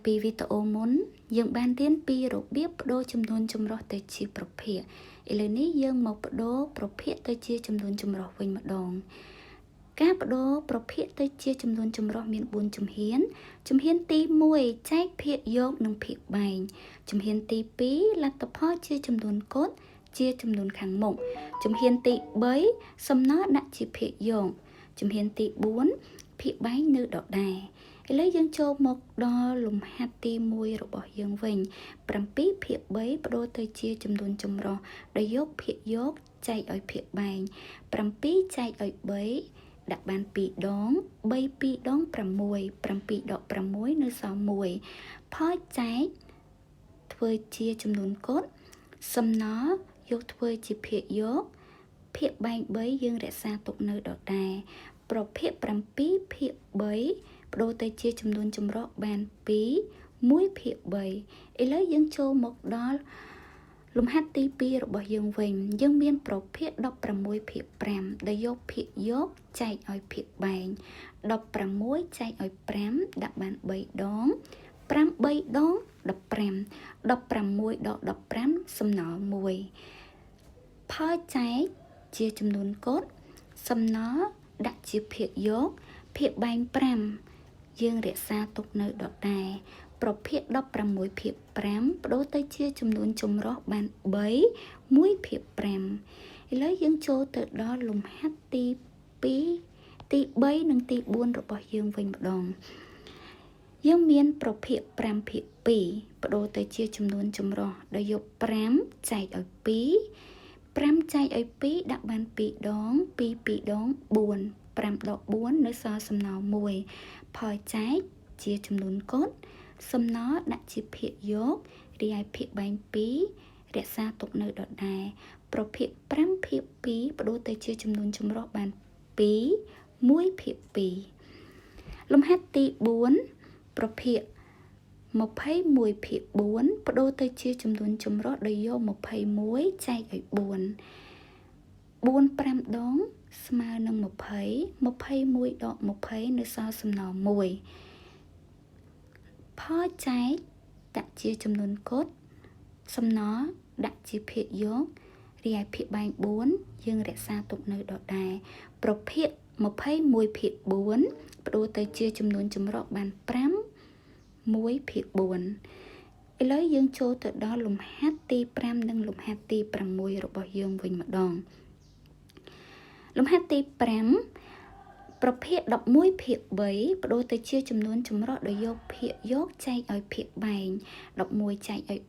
ពីវីដេអូមុនយើងបានរៀនពីរបៀបបដូរចំនួនចម្រុះទៅជាប្រភេទឥឡូវនេះយើងមកបដូរប្រភេទទៅជាចំនួនចម្រុះវិញម្ដងការបដូរប្រភេទទៅជាចំនួនចម្រុះមាន4ជំហានជំហានទី1ចែកភាគយកនិងភាគបែងជំហានទី2លទ្ធផលជាចំនួនកូដជាចំនួនខាងមុខជំហានទី3សំណល់ដាក់ជាភាគយកជំហានទី4ភាគបែងនៅដដែលឥឡូវយើងចូលមកដល់លំហាត់ទី1របស់យើងវិញ7ភាគ3បដូរទៅជាចំនួនចម្រុះដោយយកភាគយកចែកឲ្យភាគបែង7ចែកឲ្យ3ដាក់បាន2ដង3 2ដង6 7ដក6នៅសល់1ផលចែកធ្វើជាចំនួនកូដសំណល់យកធ្វើជាភាគយកភាគបែង3យើងរក្សាទុកនៅដដែលប្រភេទ7ភាគ3បដូរទៅជាចំនួនចម្រុះបាន2 1ភាគ3ឥឡូវយើងចូលមកដល់លំហាត់ទី2របស់យើងវិញយើងមានប្រភេទ16ភាគ5ដែលយកភាគយកចែកឲ្យភាគបែង16ចែកឲ្យ5ដាក់បាន3ដង5 3ដង15 16ដក15សំណល់1ផលចែកជាចំនួនកូដសំណល់ដាក់ជាភាគយកភាគបែង5យើងរក្សាទុកនៅដដែលប្រភេទ16ភាគ5បដូរទៅជាចំនួនចម្រុះបាន3 1ភាគ5ឥឡូវយើងចូលទៅដល់លំហាត់ទី2ទី3និងទី4របស់យើងវិញម្ដងយើងមានប្រភេទ5ភាគ2បដូរទៅជាចំនួនចម្រុះដោយយក5ចែកឲ្យ2 5ចែកឲ្យ2ដាក់បាន2ដង2 2ដង4 5ដក4នៅសល់សំណល់1ផលចែកជាចំនួនកូដសំណល់ដាក់ជាភាគយករីឯភាគបែង2រក្សាទុកនៅដដែលប្រភេទ5ភាគ2បដូរទៅជាចំនួនចម្រុះបាន2 1ភាគ2លំហាត់ទី4ប្រភេទ21ភាគ4បដូរទៅជាចំនួនចម្រុះដោយយក21ចែកឲ្យ4 4 5ដងស្មើនឹង20 21ដក20នៅសល់សំណល់1ផលចែកដាក់ជាចំនួនកូដសំណល់ដាក់ជាភាគយករីឯភាគបែង4យើងរក្សាទុកនៅដដែលប្រភេទ21ភាគ4បដូរទៅជាចំនួនចម្រុះបាន5 1ភាគ4ឥឡូវយើងចូលទៅដល់លំហាត់ទី5និងលំហាត់ទី6របស់យើងវិញម្ដងលំហាត់ទី5ប្រភេទ11ភាគ3បដូរទៅជាចំនួនចម្រុះដោយយកភាគយកចែកឲ្យភាគបែង11ចែកឲ្យ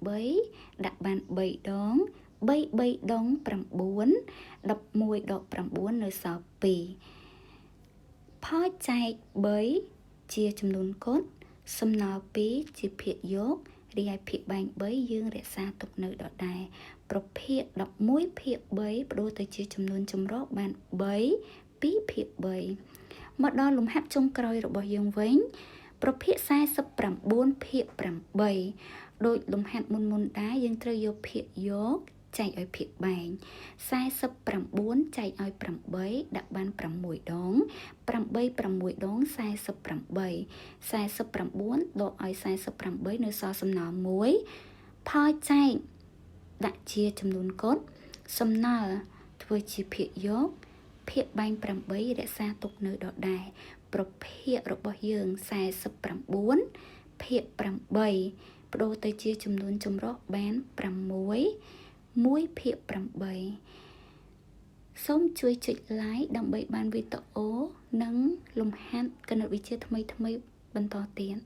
3ដាក់បាន3ដង3 3ដង9 11ដក9នៅសល់2ផលចែក3ជាចំនួនកូដសំណល់2ជាភាគយករីឯភាគបែង3យើងរក្សាទុកនៅដដែលប្រភេទ11ភាគ3បដូរទៅជាចំនួនចម្រុះបាន3 2ភាគ3មកដល់លំហាត់ចុងក្រោយរបស់យើងវិញប្រភេទ49ភាគ8ដោយលំហាត់មុនដែរយើងត្រូវយកភាគយកចែកឲ្យភាគបែង49ចែកឲ្យ8ដាក់បាន6ដង8 6ដង48 49ដកឲ្យ48នៅសល់សំណល់1ផលចែកដាក់ជាចំនួនកូដសំណល់ធ្វើជាភាគយកភាគបែង8រក្សាទុកនៅដដែលប្រភេទរបស់យើង49ភាគ8បដូរទៅជាចំនួនចម្រុះបាន6 1ភាគ8សូមជួយចុច like ដើម្បីបានវីដេអូនិងលំហាត់គណិតវិទ្យាថ្មីៗបន្តទៀត